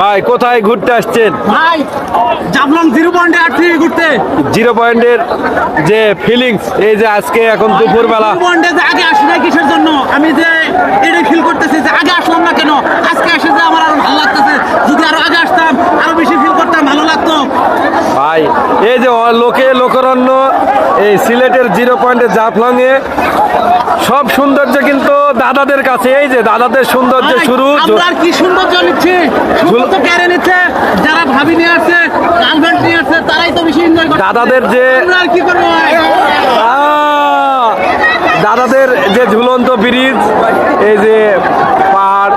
ভাই কোথায় ঘুরতে আসছেন? ভাই জাফলং 0.8 থেকে ঘুরতে। 0 পয়েন্টের যে ফিলিংস, এই যে আজকে এখন দুপুরবেলা 0.8 যে আগে আসি নাই কিসের জন্য, আমি যে এটাই ফিল করতেছি যে আগে আসলাম না কেন, আজকে এসে যে আমার আরো ভালো লাগতেছে। যদি আরো আগে আসতাম আরো বেশি ফিল করতাম, ভালো লাগতো। ভাই এই যে লোকরণ্য, এই সিলেটের 0 পয়েন্টে জাফলং এ সব সৌন্দর্য কিন্তু দাদাদের কাছে। এই যে দাদাদের সৌন্দর্য ভাই, শুরু। আমরা আর কি সৌন্দর্য নিচ্ছি, সৌন্দর্য কেড়ে নিচ্ছে যারা ভাবি নিয়ে আসছে, গার্লফ্রেন্ড নিয়ে আসছে, তারাই তো বেশি এনজয় করছে। দাদাদের যে আমরা আর কি করবো ভাই? দাদাদের যে ঝুলন্ত ব্রিজ, এই যে পাহাড়,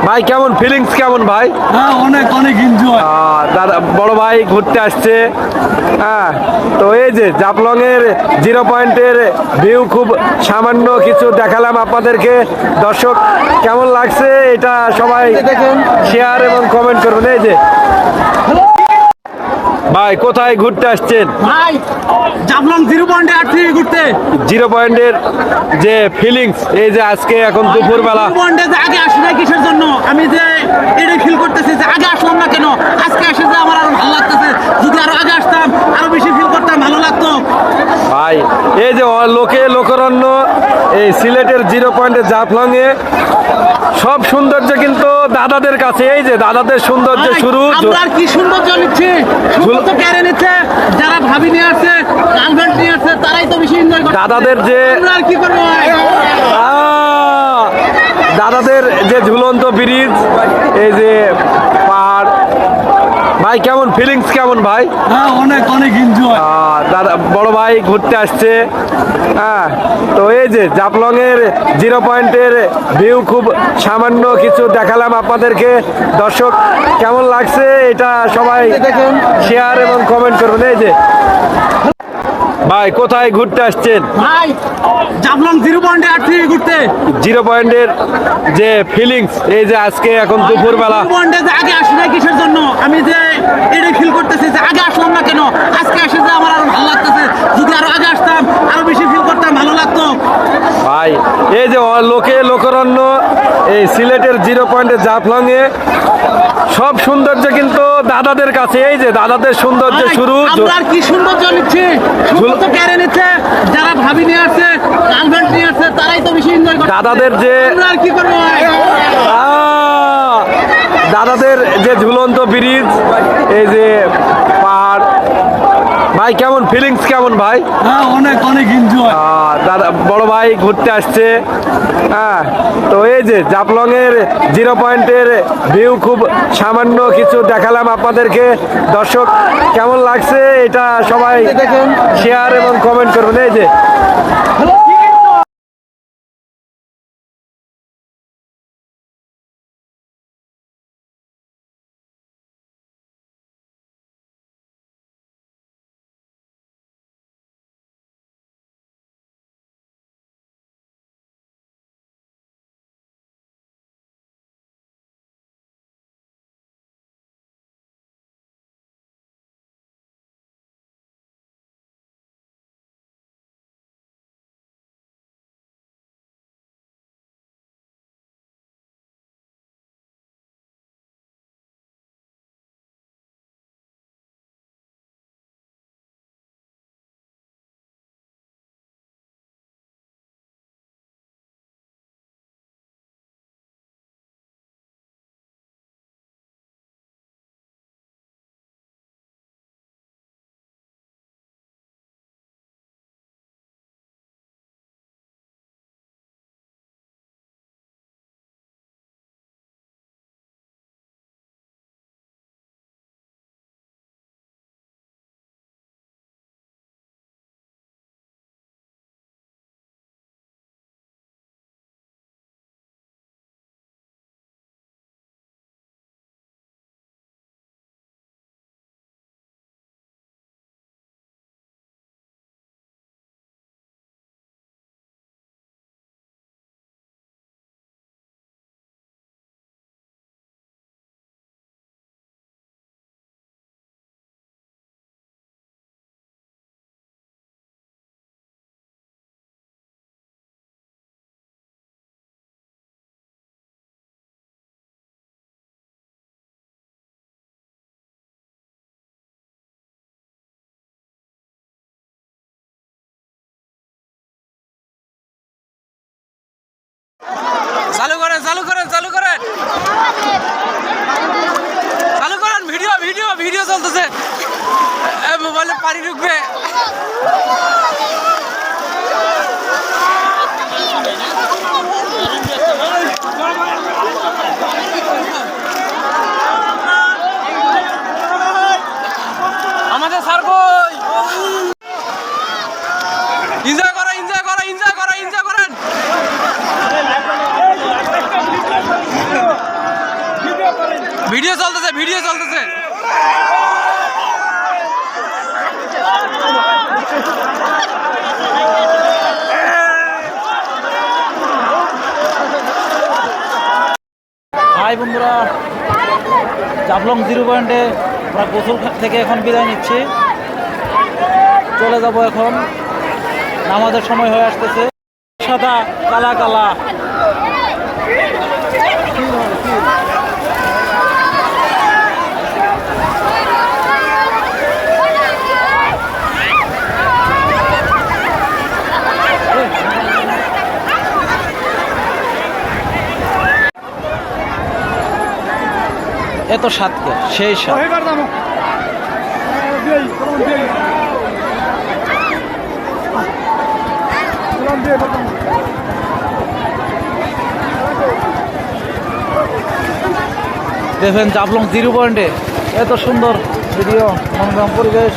ভাই কেমন ফিলিংস কেমন ভাই? হ্যাঁ, অনেক অনেক এনজয়। দাদা বড় ভাই ঘুরতে আসছে। হ্যাঁ, তো এই যে জাফলং এর 0 পয়েন্টের ভিউ খুব সামান্য কিছু দেখালাম আপনাদেরকে। দর্শক কেমন লাগছে এটা সবাই শেয়ার এবং কমেন্ট করবেন। এই যে ভাই কোথায় ঘুরতে আসছেন? ভাই জাফলং 0.8 থেকে ঘুরতে। 0 পয়েন্টের যে ফিলিংস, এই যে আজকে এখন দুপুরবেলা 0.8 যে আগে আসি নাই কিসের জন্য, আমি যে এটাই ফিল করতেছি যে আগে আসলাম না কেন, আজকে এসে যে আমার আরো ভালো লাগতেছে। যদি আরো আগে আসতাম আরো বেশি ফিল করতাম, ভালো লাগতো। ভাই এই যে লোকরণ্য, এই সিলেটের 0 পয়েন্টে জাফলং এ সব সৌন্দর্য কিন্তু দাদাদের কাছে। এই যে দাদাদের সৌন্দর্য ভাই, শুরু। আমরা আর কি সৌন্দর্য নিচ্ছি, সৌন্দর্য কেড়ে নিচ্ছে যারা ভাবি নিয়ে আসছে, গার্লফ্রেন্ড নিয়ে আসছে, তারাই তো বেশি এনজয় করছে। দাদাদের যে আমরা আর কি করবো ভাই? দাদাদের যে ঝুলন্ত ব্রিজ, এই যে পাহাড়, ভাই কেমন ফিলিংস কেমন ভাই? হ্যাঁ, অনেক অনেক এনজয়। দাদা বড় ভাই ঘুরতে আসছে। হ্যাঁ, তো এই যে জাফলং এর 0 পয়েন্টের ভিউ খুব সামান্য কিছু দেখালাম আপনাদেরকে। দর্শক কেমন লাগছে এটা সবাই শেয়ার এবং কমেন্ট করবেন। এই যে ভাই কোথায় ঘুরতে আসছেন? ভাই জাফলং 0.8 থেকে ঘুরতে। 0 পয়েন্টের যে ফিলিংস, এই যে আজকে এখন দুপুরবেলা 0.8 যে আগে আসি নাই কিসের জন্য, আমি যে এটাই ফিল করতেছি যে আগে আসলাম না কেন, আজকে এসে যে আমার আরো ভালো লাগতেছে। যদি আরো আগে আসতাম আরো বেশি ফিল করতাম, ভালো লাগতো। ভাই এই যে লোকরণ্য, এই সিলেটের 0 পয়েন্টে জাফলং এ সব সৌন্দর্য কিন্তু দাদাদের কাছে। এই যে দাদাদের সৌন্দর্য ভাই, শুরু। আমরা আর কি সৌন্দর্য নিচ্ছি, সৌন্দর্য কেড়ে নিচ্ছে যারা ভাবি নিয়ে আসছে, গার্লফ্রেন্ড নিয়ে আসছে, তারাই তো বেশি এনজয় করছে। দাদাদের যে আমরা আর কি করবো ভাই? দাদাদের যে ঝুলন্ত ব্রিজ, এই যে পাহাড়, ভাই কেমন ফিলিংস কেমন ভাই? হ্যাঁ, অনেক অনেক এনজয়। দাদা বড় ভাই ঘুরতে আসছে। হ্যাঁ, তো এই যে জাফলং এর 0 পয়েন্টের ভিউ খুব সামান্য কিছু দেখালাম আপনাদেরকে। দর্শক কেমন লাগছে এটা সবাই শেয়ার এবং কমেন্ট করবেন। এই যে চালু করেন চালু করেন চালু করেন চালু করেন ভিডিও ভিডিও ভিডিও চলতেছে মোবাইলে পানি ঢুকবে আমাদের স্যার কই এনজয় করো এনজয় করো এনজয় করো এনজয় করেন ভিডিও চলতেছে ভিডিও চলতেছে হাই বন্ধুরা জাফলং 0 পয়েন্টে আমরা গোসল থেকে এখন বিদায় নিচ্ছি চলে যাব এখন নামাজের সময় হয়ে আসতেছে সাদা কালা কালা এত স্বাদকে সেই স্বাদ দেখেন জাফলং 0 পয়েন্টে এত সুন্দর ভিডিও মনোরম পরিবেশ